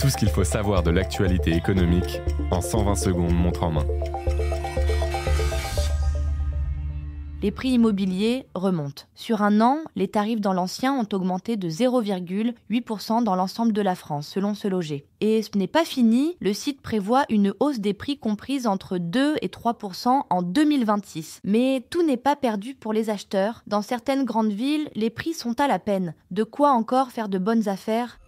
Tout ce qu'il faut savoir de l'actualité économique en 120 secondes montre en main. Les prix immobiliers remontent. Sur un an, les tarifs dans l'ancien ont augmenté de 0,8% dans l'ensemble de la France, selon Se Loger. Et ce n'est pas fini, le site prévoit une hausse des prix comprise entre 2 et 3% en 2026. Mais tout n'est pas perdu pour les acheteurs. Dans certaines grandes villes, les prix sont à la peine. De quoi encore faire de bonnes affaires ?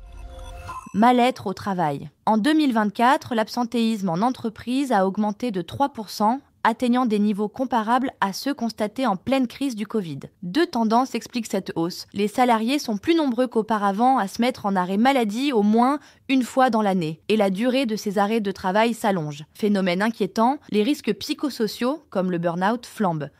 Mal-être au travail. En 2024, l'absentéisme en entreprise a augmenté de 3%, atteignant des niveaux comparables à ceux constatés en pleine crise du Covid. Deux tendances expliquent cette hausse. Les salariés sont plus nombreux qu'auparavant à se mettre en arrêt maladie au moins une fois dans l'année. Et la durée de ces arrêts de travail s'allonge. Phénomène inquiétant, les risques psychosociaux, comme le burn-out, flambent.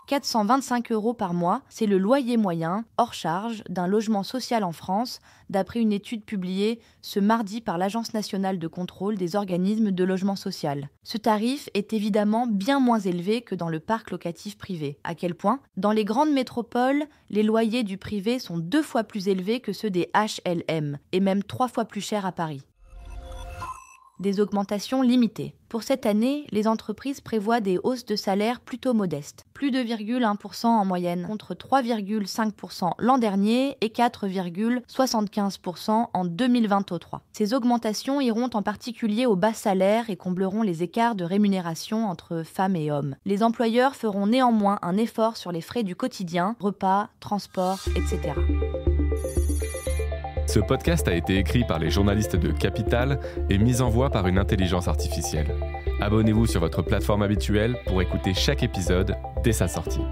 425 € par mois, c'est le loyer moyen, hors charge, d'un logement social en France, d'après une étude publiée ce mardi par l'Agence nationale de contrôle des organismes de logement social. Ce tarif est évidemment bien moins élevé que dans le parc locatif privé. À quel point ? Dans les grandes métropoles, les loyers du privé sont 2 fois plus élevés que ceux des HLM, et même 3 fois plus chers à Paris. Des augmentations limitées. Pour cette année, les entreprises prévoient des hausses de salaire plutôt modestes. Plus de 2,1% en moyenne, contre 3,5% l'an dernier et 4,75% en 2023. Ces augmentations iront en particulier aux bas salaires et combleront les écarts de rémunération entre femmes et hommes. Les employeurs feront néanmoins un effort sur les frais du quotidien, repas, transport, etc. Ce podcast a été écrit par les journalistes de Capital et mis en voix par une intelligence artificielle. Abonnez-vous sur votre plateforme habituelle pour écouter chaque épisode dès sa sortie.